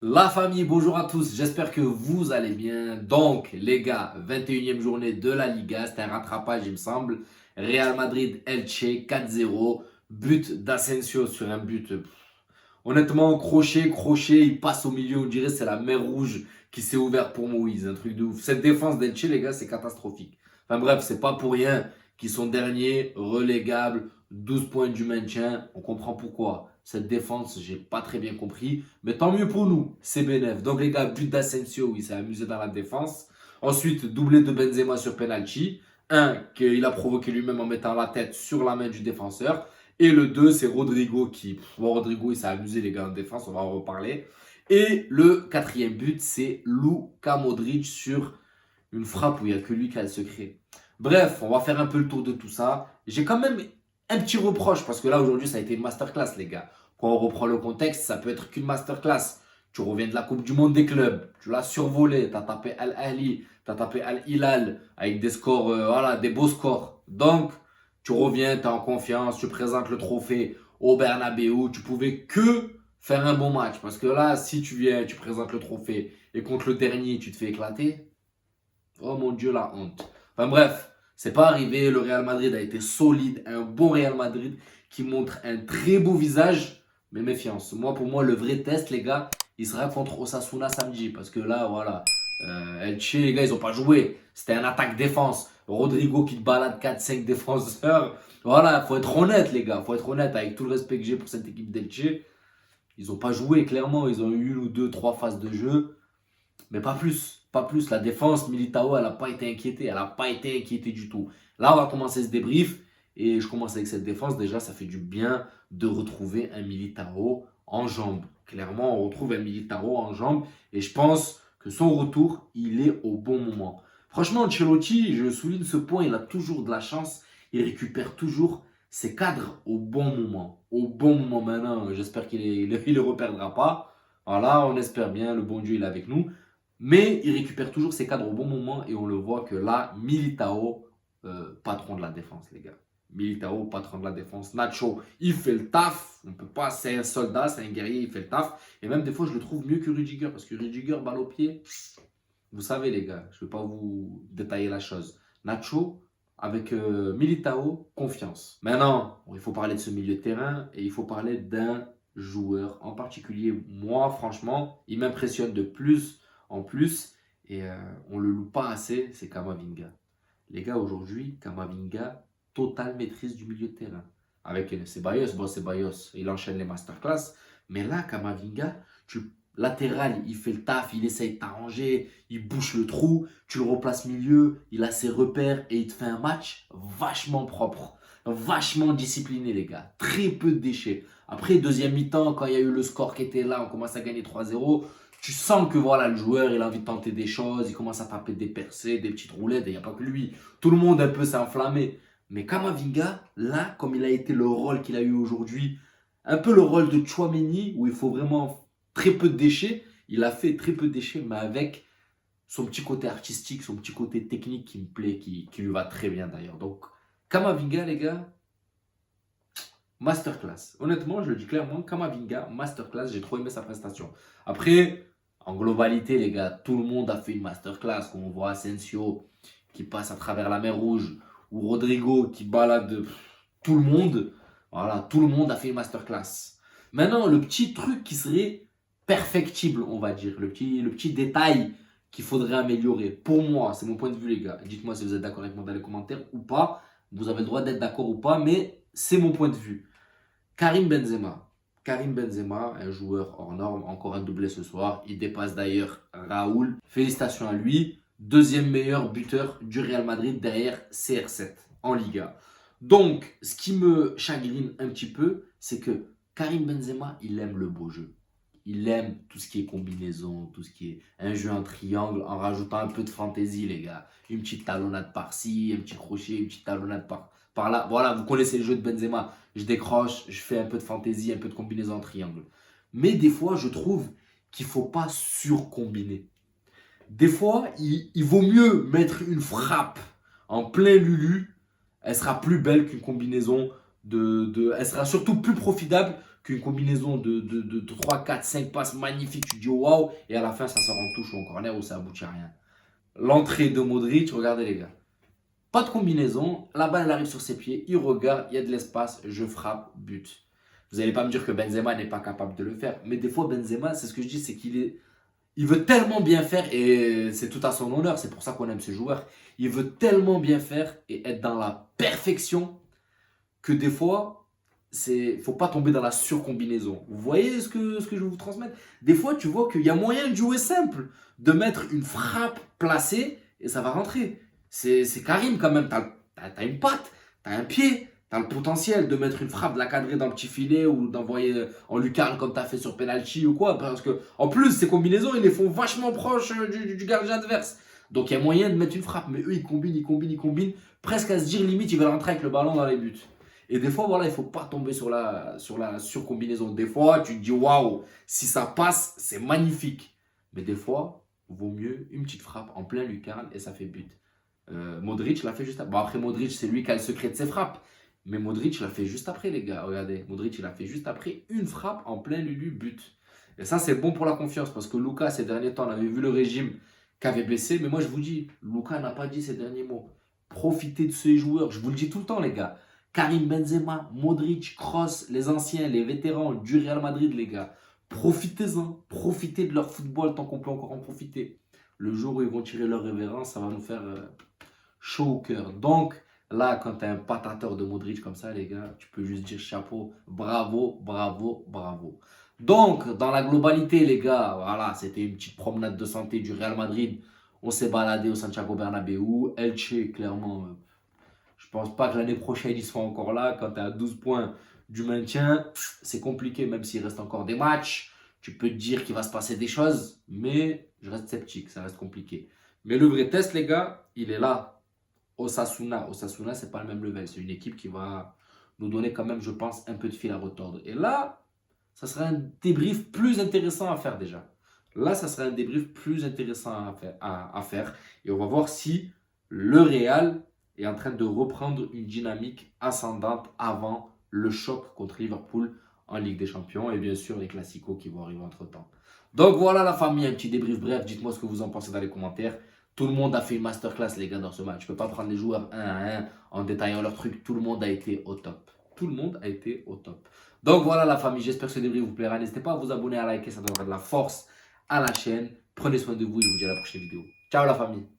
La famille, bonjour à tous, j'espère que vous allez bien. Donc, les gars, 21e journée de la Liga, c'était un rattrapage, il me semble. Real Madrid, Elche, 4-0. But d'Asensio sur un but. Honnêtement, crochet, il passe au milieu, on dirait c'est la mer rouge qui s'est ouverte pour Moïse, un truc de ouf. Cette défense d'Elche, les gars, c'est catastrophique. Enfin bref, c'est pas pour rien qu'ils sont derniers, relégables, 12 points du maintien. On comprend pourquoi. Cette défense, j'ai pas très bien compris. Mais tant mieux pour nous, c'est bénéf. Donc les gars, but d'Asensio, il s'est amusé dans la défense. Ensuite, doublé de Benzema sur penalty. Un qu'il a provoqué lui-même en mettant la tête sur la main du défenseur. Et le 2, c'est Rodrigo qui. Bon, Rodrigo, il s'est amusé, les gars, en défense, on va en reparler. Et le quatrième but, c'est Luka Modric sur une frappe où il n'y a que lui qui a le secret. Bref, on va faire un peu le tour de tout ça. J'ai quand même un petit reproche, parce que là, aujourd'hui, ça a été une masterclass, les gars. Quand on reprend le contexte, ça peut être qu'une masterclass. Tu reviens de la Coupe du Monde des clubs, tu l'as survolé, tu as tapé Al-Ahli, tu as tapé Al-Hilal, avec des scores, voilà, des beaux scores. Donc, tu reviens, tu es en confiance, tu présentes le trophée au Bernabeu. Tu pouvais que faire un bon match. Parce que là, si tu viens, tu présentes le trophée et contre le dernier, tu te fais éclater. Oh mon Dieu, la honte. Enfin bref, c'est pas arrivé. Le Real Madrid a été solide. Un bon Real Madrid qui montre un très beau visage. Mais méfiance. Moi, pour moi, le vrai test, les gars, il sera contre Osasuna samedi. Parce que là, voilà. Elche, les gars, ils ont pas joué. C'était un attaque-défense. Rodrigo qui te balade 4-5 défenseurs. Voilà, faut être honnête, les gars. Faut être honnête avec tout le respect que j'ai pour cette équipe d'Elche. Ils n'ont pas joué, clairement. Ils ont eu une ou deux, trois phases de jeu. Mais pas plus. Pas plus. La défense, Militao, elle n'a pas été inquiétée. Elle n'a pas été inquiétée du tout. Là, on va commencer ce débrief. Et je commence avec cette défense. Déjà, ça fait du bien de retrouver un Militao en jambes. Clairement, on retrouve un Militao en jambes. Et je pense que son retour, il est au bon moment. Franchement, Ancelotti, je souligne ce point, il a toujours de la chance. Il récupère toujours ses cadres au bon moment. Au bon moment maintenant. J'espère qu'il ne les reperdra pas. Voilà, on espère bien. Le bon Dieu, il est avec nous. Mais il récupère toujours ses cadres au bon moment et on le voit que là, Militao, patron de la défense, les gars. Militao, patron de la défense. Nacho, il fait le taf. On peut pas, c'est un soldat, c'est un guerrier, il fait le taf. Et même des fois, je le trouve mieux que Rudiger parce que Rudiger, balle au pied. Vous savez, les gars, je ne vais pas vous détailler la chose. Nacho, avec Militao, confiance. Maintenant, il faut parler de ce milieu de terrain et il faut parler d'un joueur en particulier. Moi, franchement, il m'impressionne de plus en plus et on ne le loue pas assez, c'est Kamavinga. Les gars, aujourd'hui, Kamavinga, totale maîtrise du milieu de terrain. Avec Ceballos, bon, Ceballos, il enchaîne les masterclass. Mais là, Kamavinga, latéral, il fait le taf, il essaye de t'arranger, il bouche le trou, tu le replaces milieu, il a ses repères et il te fait un match vachement propre, vachement discipliné, les gars. Très peu de déchets. Après, deuxième mi-temps, quand il y a eu le score qui était là, on commence à gagner 3-0. Tu sens que voilà, le joueur, il a envie de tenter des choses, il commence à taper des percées, des petites roulettes, et il n'y a pas que lui. Tout le monde un peu s'est enflammé. Mais Kamavinga, là, comme il a été le rôle qu'il a eu aujourd'hui, un peu le rôle de Chouameni, où il faut vraiment très peu de déchets, il a fait très peu de déchets, mais avec son petit côté artistique, son petit côté technique qui me plaît, qui lui va très bien d'ailleurs. Donc, Kamavinga, les gars, masterclass. Honnêtement, je le dis clairement, Kamavinga, masterclass, j'ai trop aimé sa prestation. Après, en globalité, les gars, tout le monde a fait une masterclass. Quand on voit Asensio qui passe à travers la mer Rouge, ou Rodrigo qui balade tout le monde, voilà, tout le monde a fait une masterclass. Maintenant, le petit truc qui serait perfectible, on va dire, le petit détail qu'il faudrait améliorer, pour moi, c'est mon point de vue, les gars. Dites-moi si vous êtes d'accord avec moi dans les commentaires ou pas. Vous avez le droit d'être d'accord ou pas, mais c'est mon point de vue. Karim Benzema. Karim Benzema, un joueur hors norme, encore un doublé ce soir. Il dépasse d'ailleurs Raoul. Félicitations à lui. Deuxième meilleur buteur du Real Madrid derrière CR7 en Liga. Donc, ce qui me chagrine un petit peu, c'est que Karim Benzema, il aime le beau jeu. Il aime tout ce qui est combinaison, tout ce qui est un jeu en triangle, en rajoutant un peu de fantaisie, les gars. Une petite talonnade par-ci, un petit crochet, une petite talonnade par là. Voilà, vous connaissez le jeu de Benzema. Je décroche, je fais un peu de fantaisie, un peu de combinaison en triangle. Mais des fois, je trouve qu'il ne faut pas surcombiner. Des fois, il vaut mieux mettre une frappe en plein lulu. Elle sera plus belle qu'une combinaison elle sera surtout plus profitable qu'une combinaison de 3, 4, 5 passes magnifiques. Tu te dis waouh, et à la fin, ça sort en touche ou en corner ou ça aboutit à rien. L'entrée de Modric, regardez les gars. Pas de combinaison, la balle elle arrive sur ses pieds, il regarde, il y a de l'espace, je frappe, but. Vous n'allez pas me dire que Benzema n'est pas capable de le faire, mais des fois Benzema, c'est ce que je dis, c'est il veut tellement bien faire et c'est tout à son honneur, c'est pour ça qu'on aime ce joueur. Il veut tellement bien faire et être dans la perfection que des fois, faut pas tomber dans la surcombinaison. Vous voyez ce que je veux vous transmettre? Des fois, tu vois qu'il y a moyen de jouer simple, de mettre une frappe placée et ça va rentrer. C'est Karim quand même, t'as une patte, t'as un pied, t'as le potentiel de mettre une frappe, de la cadrer dans le petit filet ou d'envoyer en lucarne comme t'as fait sur penalty ou quoi. Parce que en plus, ces combinaisons, ils les font vachement proches du gardien adverse. Donc il y a moyen de mettre une frappe, mais eux, ils combinent, presque à se dire limite, ils veulent rentrer avec le ballon dans les buts. Et des fois, voilà, il ne faut pas tomber sur la surcombinaison. Des fois, tu te dis, waouh, si ça passe, c'est magnifique. Mais des fois, vaut mieux une petite frappe en plein lucarne et ça fait but. Modric l'a fait juste après. Bon, après, Modric, c'est lui qui a le secret de ses frappes. Mais Modric l'a fait juste après, les gars. Regardez, Modric, il a fait juste après une frappe en plein Lulu, but. Et ça, c'est bon pour la confiance parce que Lucas, ces derniers temps, on avait vu le régime qu'avait baissé. Mais moi, je vous dis, Lucas n'a pas dit ces derniers mots. Profitez de ces joueurs. Je vous le dis tout le temps, les gars. Karim Benzema, Modric, Kroos, les anciens, les vétérans du Real Madrid, les gars. Profitez-en. Profitez de leur football tant qu'on peut encore en profiter. Le jour où ils vont tirer leur révérence, ça va nous faire chaud au cœur. Donc, là, quand tu es un patateur de Modric comme ça, les gars, tu peux juste dire chapeau, bravo, bravo, bravo. Donc, dans la globalité, les gars, voilà, c'était une petite promenade de santé du Real Madrid. On s'est baladé au Santiago Bernabéu. Elche, clairement, je pense pas que l'année prochaine, ils seront encore là. Quand tu es à 12 points du maintien, c'est compliqué, même s'il reste encore des matchs. Tu peux te dire qu'il va se passer des choses, mais je reste sceptique, ça reste compliqué. Mais le vrai test, les gars, il est là. Osasuna. Osasuna, c'est pas le même level. C'est une équipe qui va nous donner quand même, je pense, un peu de fil à retordre. Et là, ça sera un débrief plus intéressant à faire déjà. Là, ça sera un débrief plus intéressant à faire. Et on va voir si le Real est en train de reprendre une dynamique ascendante avant le choc contre Liverpool en Ligue des Champions et bien sûr les classicos qui vont arriver entre-temps. Donc voilà la famille, un petit débrief bref. Dites-moi ce que vous en pensez dans les commentaires. Tout le monde a fait une masterclass, les gars, dans ce match. Je ne peux pas prendre les joueurs un à un en détaillant leurs trucs. Tout le monde a été au top. Tout le monde a été au top. Donc voilà la famille, j'espère que ce débrief vous plaira. N'hésitez pas à vous abonner, à liker, ça donnera de la force à la chaîne. Prenez soin de vous et je vous dis à la prochaine vidéo. Ciao la famille.